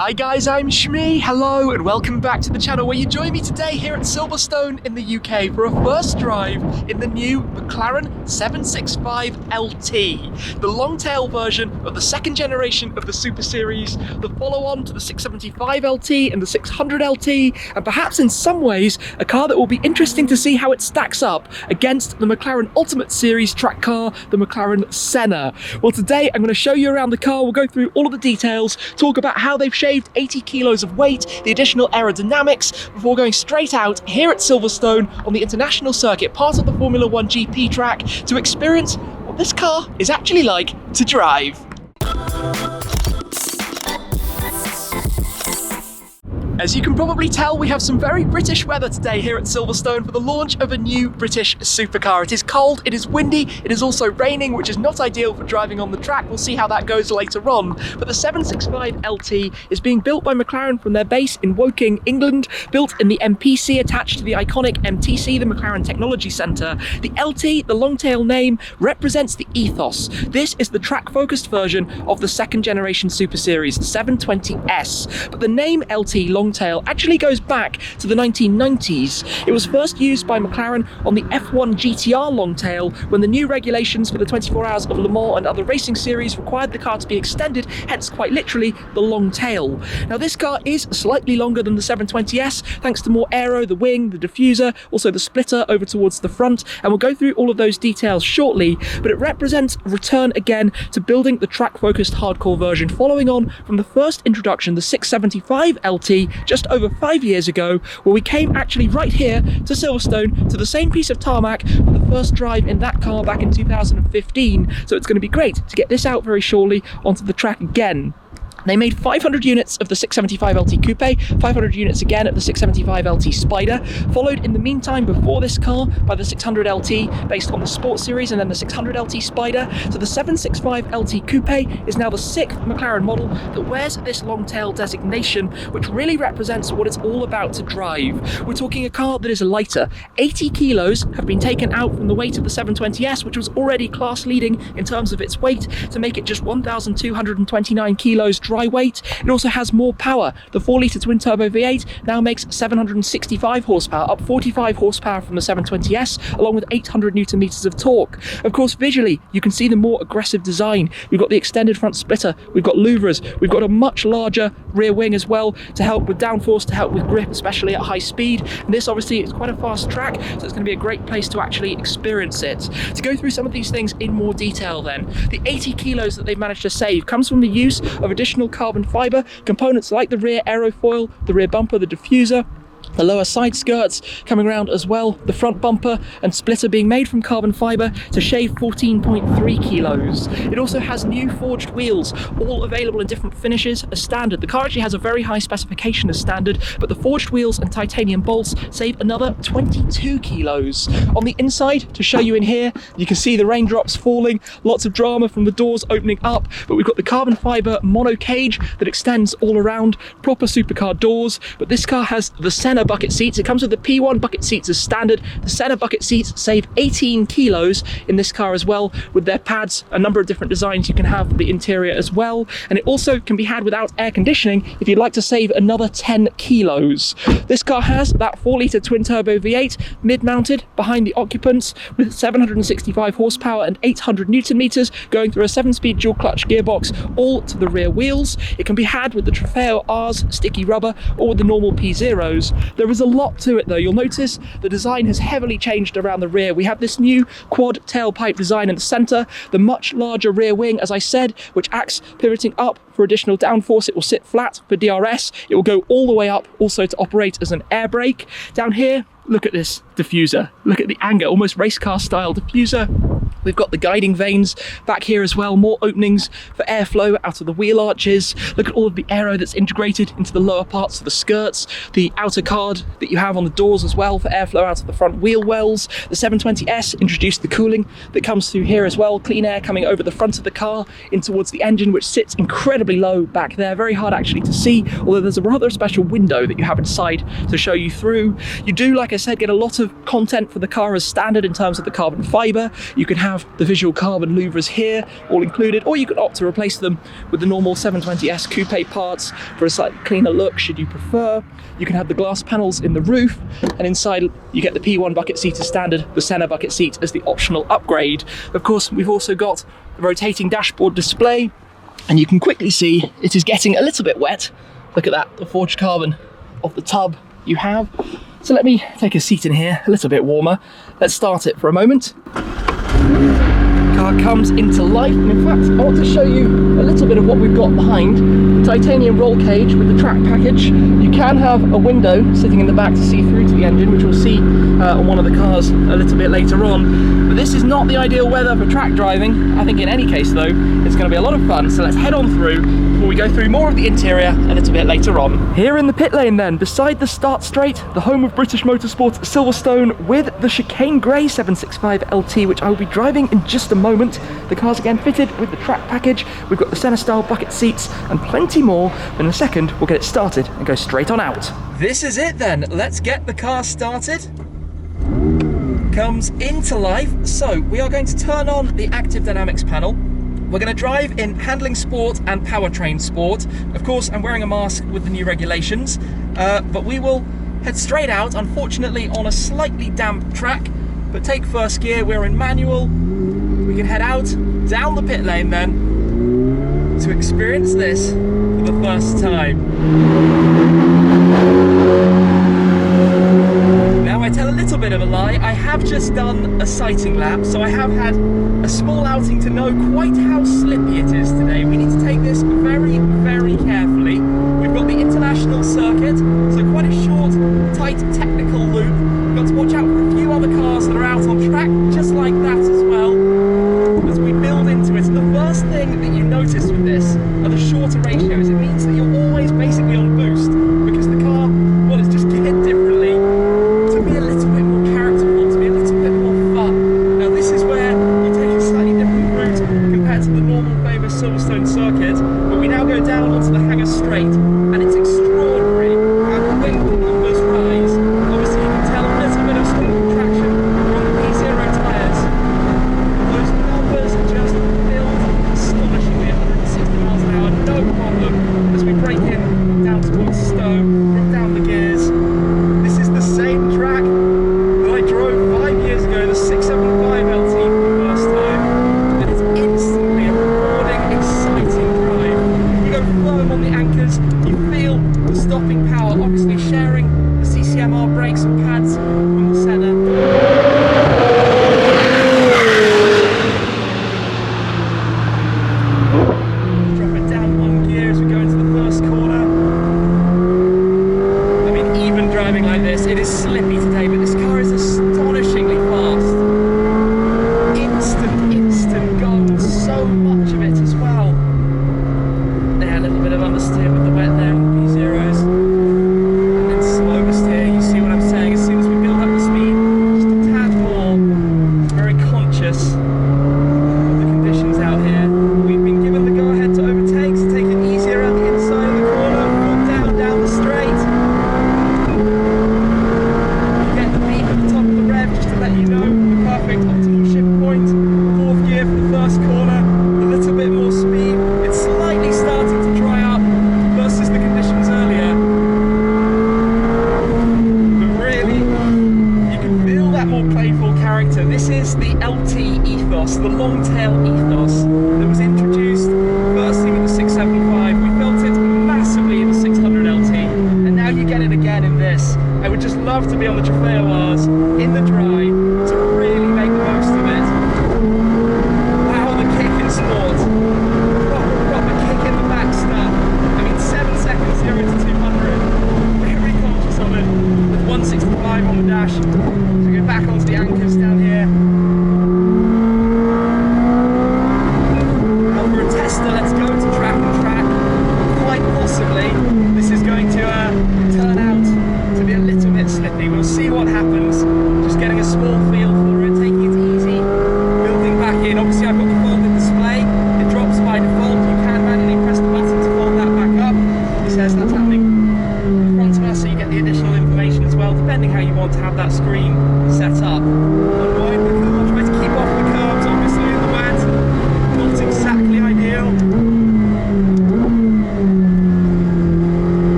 Hi guys, I'm Shmi. Hello and welcome back to the channel where you join me today here at Silverstone in the UK for a first drive in the new McLaren 765LT, the long-tail version of the second generation of the Super Series, the follow-on to the 675LT and the 600LT, and perhaps in some ways a car that will be interesting to see how it stacks up against the McLaren Ultimate Series track car, the McLaren Senna. Well, today I'm going to show you around the car. We'll go through all of the details, talk about how they've shaved 80 kilos of weight, the additional aerodynamics, before going straight out here at Silverstone on the international circuit, part of the Formula 1 GP track, to experience what this car is actually like to drive. As you can probably tell, we have some very British weather today here at Silverstone for the launch of a new British supercar. It is cold, it is windy, it is also raining, which is not ideal for driving on the track. We'll see how that goes later on. But the 765LT is being built by McLaren from their base in Woking, England, built in the MPC attached to the iconic MTC, the McLaren Technology Centre. The LT, the long-tail name, represents the ethos. This is the track-focused version of the second generation Super Series, the 720S. But the name LT long tail actually goes back to the 1990s. It was first used by McLaren on the F1 GTR long tail when the new regulations for the 24 Hours of Le Mans and other racing series required the car to be extended, hence quite literally the long tail. Now this car is slightly longer than the 720S thanks to more aero, the wing, the diffuser, also the splitter over towards the front, and we'll go through all of those details shortly, but it represents a return again to building the track-focused hardcore version, following on from the first introduction, the 675LT, just over 5 years ago, where we came actually right here to Silverstone to the same piece of tarmac for the first drive in that car back in 2015. So it's going to be great to get this out very shortly onto the track again. They made 500 units of the 675LT Coupe, 500 units again of the 675LT Spider, followed in the meantime before this car by the 600LT based on the Sport Series and then the 600LT Spider. So the 765LT Coupe is now the 6th McLaren model that wears this long tail designation, which really represents what it's all about to drive. We're talking a car that is lighter. 80 kilos have been taken out from the weight of the 720S, which was already class leading in terms of its weight, to make it just 1,229 kilos dry weight. It also has more power. The 4-litre twin-turbo V8 now makes 765 horsepower, up 45 horsepower from the 720S, along with 800 newton meters of torque. Of course, visually, you can see the more aggressive design. We've got the extended front splitter, we've got louvers, we've got a much larger rear wing as well to help with downforce, to help with grip, especially at high speed. And this obviously is quite a fast track, so it's going to be a great place to actually experience it. To go through some of these things in more detail then, the 80 kilos that they've managed to save comes from the use of additional carbon fibre components like the rear aerofoil, the rear bumper, the diffuser, the lower side skirts coming around as well, the front bumper and splitter being made from carbon fibre to shave 14.3 kilos. It also has new forged wheels, all available in different finishes as standard. The car actually has a very high specification as standard, but the forged wheels and titanium bolts save another 22 kilos. On the inside, to show you in here, you can see the raindrops falling, lots of drama from the doors opening up, but we've got the carbon fibre mono cage that extends all around, proper supercar doors, but this car has the Senna bucket seats. It comes with the P1 bucket seats as standard. The Senna bucket seats save 18 kilos in this car as well, with their pads, a number of different designs you can have for the interior as well, and it also can be had without air conditioning if you'd like to save another 10 kilos. This car has that 4-litre twin-turbo V8 mid-mounted behind the occupants with 765 horsepower and 800 newton meters, going through a 7-speed dual-clutch gearbox all to the rear wheels. It can be had with the Trofeo R's sticky rubber or with the normal P0s. There is a lot to it though. You'll notice the design has heavily changed around the rear. We have this new quad tailpipe design in the centre, the much larger rear wing, as I said, which acts pivoting up for additional downforce. It will sit flat for DRS. It will go all the way up also to operate as an air brake. Down here, look at this diffuser. Look at the anger, almost race car style diffuser. We've got the guiding vanes back here as well, more openings for airflow out of the wheel arches. Look at all of the aero that's integrated into the lower parts of the skirts, the outer card that you have on the doors as well for airflow out of the front wheel wells. The 720S introduced the cooling that comes through here as well, clean air coming over the front of the car in towards the engine, which sits incredibly low back there, very hard actually to see, although there's a rather special window that you have inside to show you through. You do, like I said, get a lot of content for the car as standard in terms of the carbon fibre. You can have have the visual carbon louvers here, all included, or you could opt to replace them with the normal 720S Coupe parts for a slightly cleaner look should you prefer. You can have the glass panels in the roof, and inside you get the P1 bucket seat as standard, the Senna bucket seat as the optional upgrade. Of course, we've also got the rotating dashboard display, and you can quickly see it is getting a little bit wet. Look at that, the forged carbon of the tub you have. So let me take a seat in here, a little bit warmer. Let's start it for a moment. Car comes into life, and in fact I want to show you a little bit of what we've got behind. Titanium roll cage with the track package. You can have a window sitting in the back to see through to the engine, which we'll see on one of the cars a little bit later on. But this is not the ideal weather for track driving. I think in any case though, it's going to be a lot of fun, so let's head on through before we go through more of the interior a little bit later on. Here in the pit lane then, beside the start straight, the home of British Motorsport's Silverstone with the chicane grey 765LT, which I will be driving in just a moment. The car's again fitted with the track package. We've got the Senna style bucket seats and plenty more. In a second, we'll get it started and go straight on out. This is it then. Let's get the car started. Comes into life. So we are going to turn on the active dynamics panel. We're going to drive in handling sport and powertrain sport. Of course, I'm wearing a mask with the new regulations, but we will head straight out, unfortunately on a slightly damp track, but take first gear, we're in manual. We can head out down the pit lane then to experience this for the first time. Now I tell a little bit of a lie, I have just done a sighting lap, so I have had a small outing to know quite how slippy it is today. We need to take this very, very carefully. We've got the international circuit, so quite a short, tight technical loop. We've got to watch out for a few other cars that are out on track, just like that as well, as we build into it. And the first thing that you notice with this are the shorter ratios. It means that you're always basically on boost, because the car, well, it's just geared differently to be a little bit more characterful, to be a little bit more fun. Now this is where you take a slightly different route compared to the normal famous Silverstone circuit, but we now go down onto the hangar straight, and it's extraordinary how quick the numbers rise. Obviously you can tell a little bit of spring contraction from the P0 tyres. Those numbers just build astonishingly at 160 miles an hour, no problem, as we break in down towards Stowe, drop down the gears. This is the same track that I drove 5 years ago, the 675LT for the first time, and it's instantly a rewarding, exciting drive. You go firm on the anchors, you feel the stopping power, obviously sharing the CCMR brakes and pads from the Senna. Drop it down one gear as we go into the first corner. I mean, even driving like this, it is slippy today, but this car is astonishingly fast. Instant go, so much of it as well. There, a little bit of understeer with the wet there on the P0s. And then slow oversteer, you see what I'm saying, as soon as we build up the speed, just a tad more, very conscious of the conditions out here. We've been given the go-ahead to overtake, so take it easier at the inside of the corner, foot down the straight. You get the beep at the top of the rev just to let you know the perfect optimal shift point. Fourth gear for the first corner, a little bit more speed. It's slightly starting to dry up versus the conditions earlier. But really, you can feel that more playful character. This is the LT ethos, the long tail ethos that was introduced firstly with the 675. We felt it massively in the 600LT, and now you get it again in this. I would just love to be on the Trofeo R's in the dry to really make the most of it. Wow, the kick in sport. Proper kick in the back stuff. I mean, 7 seconds 0 to 200. Very conscious of it with 165 on the dash. So we go back onto the anchors down here. Now for a tester, let's go to track and track. Quite possibly, this is going to turn out to be a little bit slippy. We'll see what happens. Just getting a small feel for it, taking it easy, building back in. Obviously I've got the folded display. It drops by default. You can manually press the button to fold that back up. It says that's happening in front of us, so you get the additional information as well, depending how you want to have that screen set up. Unwind the curve, I'll try to keep off the curves, obviously.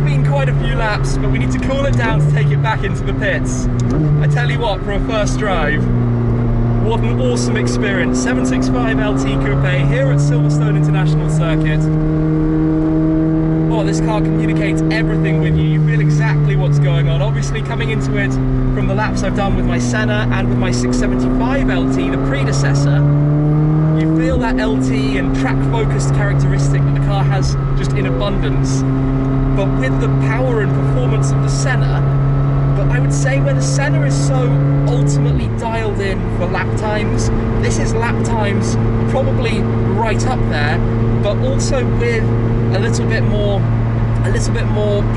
has been quite a few laps, but we need to cool it down to take it back into the pits. I tell you what, for a first drive, what an awesome experience. 765LT Coupe here at Silverstone International Circuit. Oh, this car communicates everything with you. You feel exactly what's going on. Obviously, coming into it from the laps I've done with my Senna and with my 675LT, the predecessor, you feel that LT and track-focused characteristic that the car has just in abundance. But with the power and performance of the Senna, but I would say where the Senna is so ultimately dialed in for lap times, this is lap times probably right up there, but also with a little bit more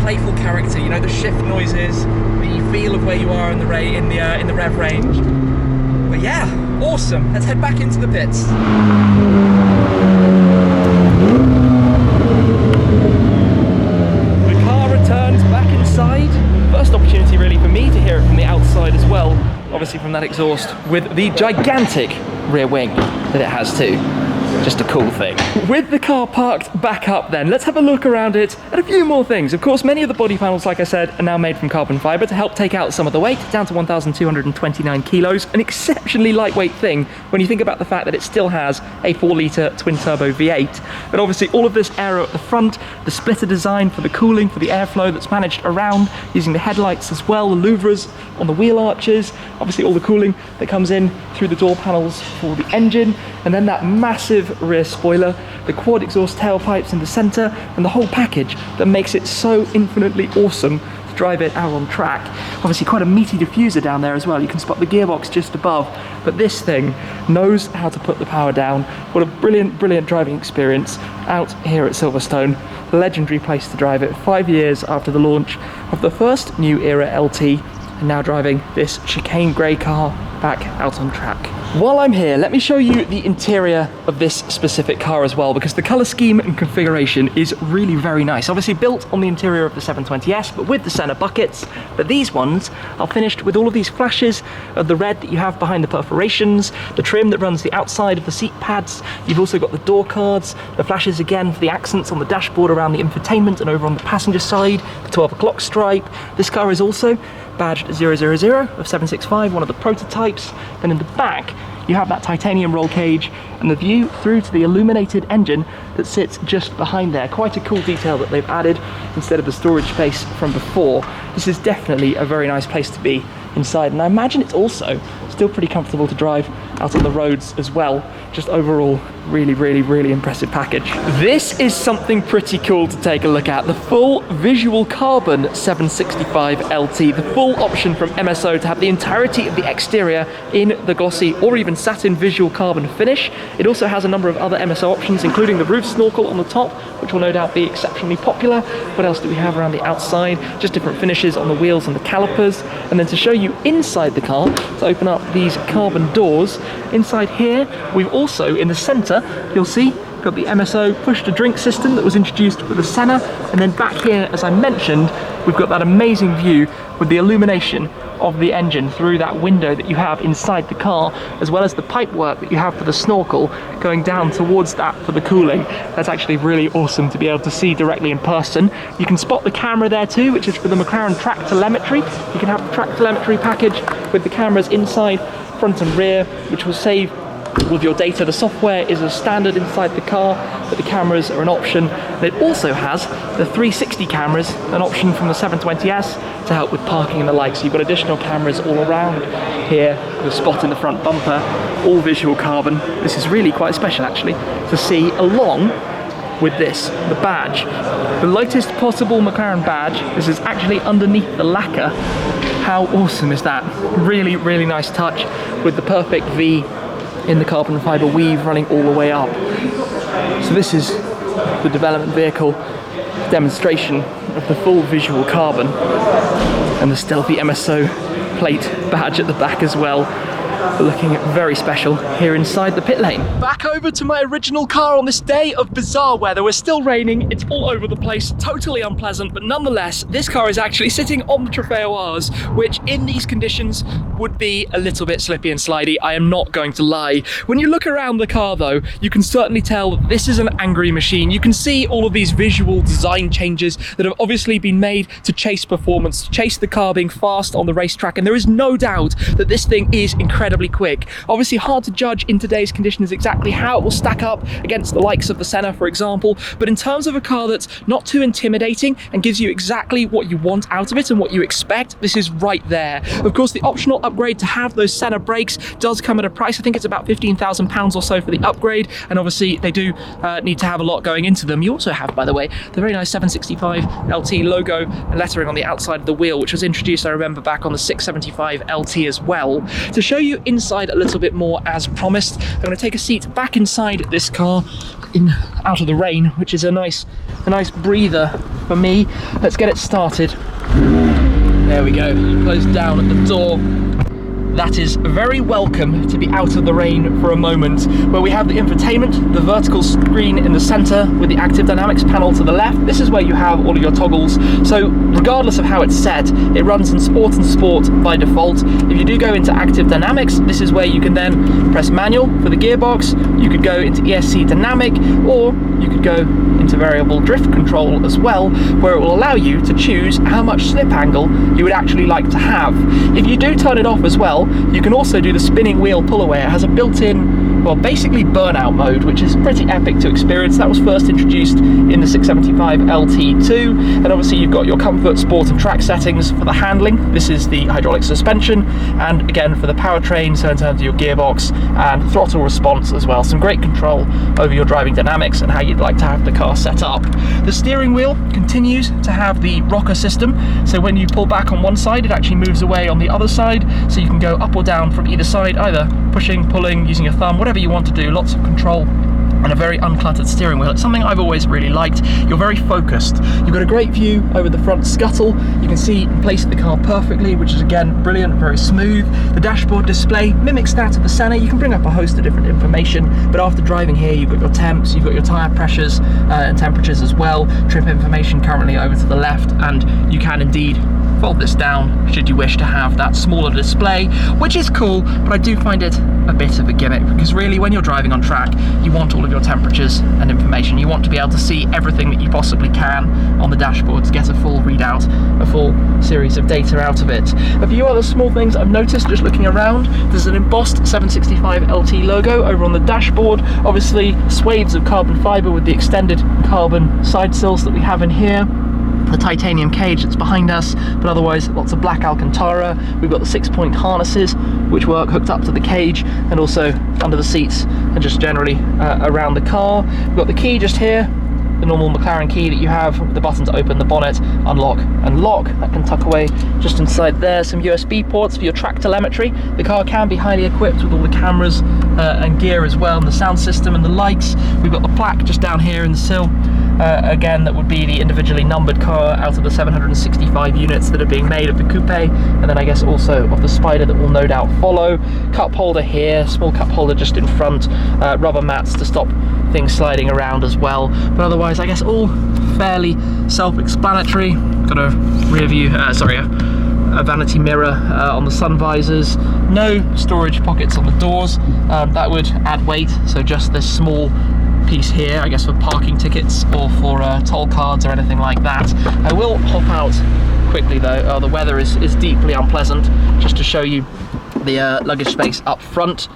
playful character. You know, the shift noises, the feel of where you are in the rev range. But yeah, awesome. Let's head back into the pits. The car returns back inside. First opportunity really for me to hear it from the outside as well, obviously from that exhaust with the gigantic rear wing that it has too. Just a cool thing. With the car parked back up then, let's have a look around it at a few more things. Of course, many of the body panels, like I said, are now made from carbon fiber to help take out some of the weight, down to 1,229 kilos, an exceptionally lightweight thing when you think about the fact that it still has a 4-litre twin-turbo V8. But obviously all of this aero at the front, the splitter design for the cooling, for the airflow that's managed around, using the headlights as well, the louvres on the wheel arches, obviously all the cooling that comes in through the door panels for the engine, and then that massive rear spoiler, the quad exhaust tailpipes in the centre, and the whole package that makes it so infinitely awesome to drive it out on track. Obviously quite a meaty diffuser down there as well. You can spot the gearbox just above, but this thing knows how to put the power down. What a brilliant, brilliant driving experience out here at Silverstone. Legendary place to drive it 5 years after the launch of the first new era LT, and now driving this chicane grey car back out on track. While I'm here, let me show you the interior of this specific car as well, because the colour scheme and configuration is really very nice. Obviously built on the interior of the 720S, but with the Senna buckets. But these ones are finished with all of these flashes of the red that you have behind the perforations, the trim that runs the outside of the seat pads. You've also got the door cards, the flashes again for the accents on the dashboard around the infotainment and over on the passenger side, the 12 o'clock stripe. This car is also badged 000 of 765, one of the prototypes. Then in the back, you have that titanium roll cage and the view through to the illuminated engine that sits just behind there. Quite a cool detail that they've added instead of the storage space from before. This is definitely a very nice place to be inside, and I imagine it's also still pretty comfortable to drive out on the roads as well. Just overall, really, really, really impressive package. This is something pretty cool to take a look at. The full visual carbon 765LT, the full option from MSO to have the entirety of the exterior in the glossy or even satin visual carbon finish. It also has a number of other MSO options, including the roof snorkel on the top, which will no doubt be exceptionally popular. What else do we have around the outside? Just different finishes on the wheels and the calipers. And then to show you inside the car, to open up these carbon doors, inside here, we've also, in the centre, you'll see, got the MSO push-to-drink system that was introduced with the Senna, and then back here, as I mentioned, we've got that amazing view with the illumination of the engine through that window that you have inside the car, as well as the pipe work that you have for the snorkel going down towards that for the cooling. That's actually really awesome to be able to see directly in person. You can spot the camera there too, which is for the McLaren track telemetry. You can have the track telemetry package with the cameras inside, front and rear, which will save all of your data. The software is a standard inside the car, but the cameras are an option. And it also has the 360 cameras, an option from the 720S to help with parking and the like. So you've got additional cameras all around here, the spot in the front bumper, all visual carbon. This is really quite special actually to see along with this, the badge. The lightest possible McLaren badge. This is actually underneath the lacquer. How awesome is that? Really, really nice touch with the perfect V in the carbon fibre weave running all the way up. So this is the development vehicle demonstration of the full visual carbon, and the stealthy MSO plate badge at the back as well. looking very special here inside the pit lane. Back over to my original car on this day of bizarre weather. We're still raining, it's all over the place, totally unpleasant, but nonetheless, this car is actually sitting on the Trofeo Rs, which in these conditions would be a little bit slippy and slidey, I am not going to lie. When you look around the car though, you can certainly tell that this is an angry machine. You can see all of these visual design changes that have obviously been made to chase performance, to chase the car being fast on the racetrack, and there is no doubt that this thing is incredibly quick. Obviously hard to judge in today's conditions exactly how it will stack up against the likes of the Senna, for example, but in terms of a car that's not too intimidating and gives you exactly what you want out of it and what you expect, this is right there. Of course, the optional upgrade to have those Senna brakes does come at a price. I think it's about £15,000 or so for the upgrade, and obviously they do need to have a lot going into them. You also have, by the way, the very nice 765LT logo and lettering on the outside of the wheel, which was introduced, I remember, back on the 675LT as well. To show you inside a little bit more as promised, I'm going to take a seat back inside this car out of the rain, which is a nice breather for me. Let's get it started. There we go, close down at the door. That is very welcome to be out of the rain for a moment, where we have the infotainment, the vertical screen in the center with the active dynamics panel to the left. This is where you have all of your toggles. So regardless of how it's set, it runs in sport and sport by default. If you do go into active dynamics, this is where you can then press manual for the gearbox. You could go into ESC dynamic, or you could go into variable drift control as well, where it will allow you to choose how much slip angle you would actually like to have. If you do turn it off as well, you can also do the spinning wheel pull away. It has a built-in, well, basically burnout mode, which is pretty epic to experience. That was first introduced in the 675LT2, and obviously you've got your comfort, sport and track settings for the handling. This is the hydraulic suspension, and again for the powertrain, so in terms of your gearbox and throttle response as well. Some great control over your driving dynamics and how you'd like to have the car set up. The steering wheel continues to have the rocker system, so when you pull back on one side, it actually moves away on the other side, so you can go up or down from either side, either pushing, pulling, using your thumb, whatever you want to do. Lots of control and a very uncluttered steering wheel. It's something I've always really liked. You're very focused. You've got a great view over the front scuttle. You can see and place the car perfectly, which is again brilliant, very smooth. The dashboard display mimics that of the Senna. You can bring up a host of different information, but after driving here, you've got your temps, you've got your tyre pressures and temperatures as well. Trip information currently over to the left, and you can indeed fold this down should you wish to have that smaller display, which is cool, but I do find it a bit of a gimmick, because really when you're driving on track, you want all of your temperatures and information. You want to be able to see everything that you possibly can on the dashboard to get a full readout, a full series of data out of it. A few other small things I've noticed just looking around. There's an embossed 765LT logo over on the dashboard. Obviously swathes of carbon fibre with the extended carbon side sills that we have in here. The titanium cage that's behind us, but otherwise lots of black Alcantara. We've got the 6-point harnesses which work hooked up to the cage, and also under the seats and just generally around the car. We've got the key just here, the normal McLaren key that you have with the button to open the bonnet, unlock and lock. That can tuck away just inside there. Some USB ports for your track telemetry. The car can be highly equipped with all the cameras and gear as well, and the sound system and the lights. We've got the plaque just down here in the sill. Again, that would be the individually numbered car out of the 765 units that are being made of the Coupe, and then I guess also of the Spider that will no doubt follow. Cup holder here, small cup holder just in front, rubber mats to stop things sliding around as well, but otherwise I guess all fairly self-explanatory. Got a rear view, a vanity mirror on the sun visors, no storage pockets on the doors. That would add weight, so just this small piece here, I guess for parking tickets or for toll cards or anything like that. I will hop out quickly though. The weather is deeply unpleasant. Just to show you the luggage space up front.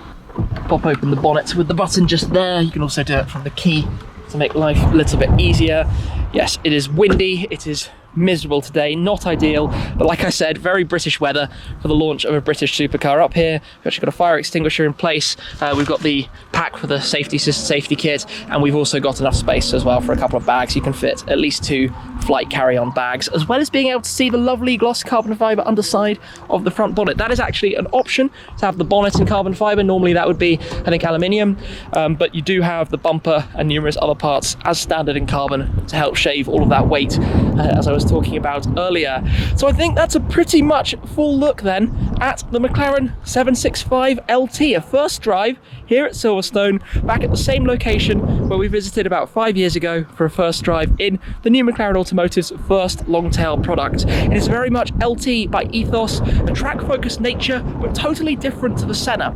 Pop open the bonnet with the button just there. You can also do it from the key to make life a little bit easier. Yes, it is windy, it is miserable today, not ideal, but like I said, very British weather for the launch of a British supercar. Up here we've actually got a fire extinguisher in place, we've got the pack for the safety kit, and we've also got enough space as well for a couple of bags. You can fit at least 2 flight carry-on bags, as well as being able to see the lovely gloss carbon fibre underside of the front bonnet. That is actually an option to have the bonnet in carbon fibre. Normally that would be, I think, aluminium, but you do have the bumper and numerous other parts as standard in carbon to help shave all of that weight, as I was talking about earlier. So I think that's a pretty much full look then at the McLaren 765LT, a first drive here at Silverstone, back at the same location where we visited about 5 years ago for a first drive in the new McLaren Automotive's first long-tail product. It is very much LT by ethos, a track-focused nature, but totally different to the Senna.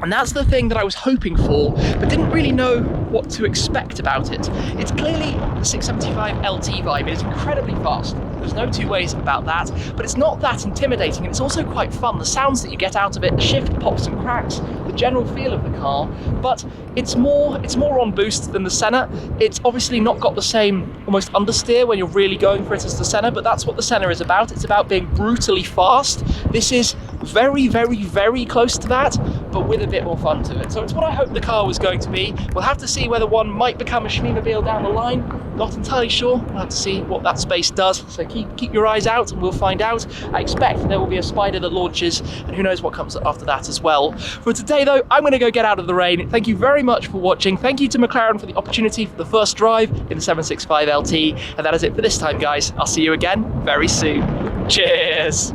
And that's the thing that I was hoping for, but didn't really know what to expect about it. It's clearly the 675LT vibe. It is incredibly fast. There's no two ways about that, but it's not that intimidating, and it's also quite fun. The sounds that you get out of it, the shift pops and cracks, the general feel of the car, but it's more on boost than the Senna. It's obviously not got the same almost understeer when you're really going for it as the Senna, but that's what the Senna is about. It's about being brutally fast. This is very, very, very close to that, but with a bit more fun to it. So it's what I hoped the car was going to be. We'll have to see whether one might become a Schmee-mobile down the line. Not entirely sure. We'll have to see what that space does. So keep your eyes out and we'll find out. I expect there will be a Spider that launches, and who knows what comes after that as well. For today though, I'm going to go get out of the rain. Thank you very much for watching. Thank you to McLaren for the opportunity for the first drive in the 765LT. And that is it for this time, guys. I'll see you again very soon. Cheers.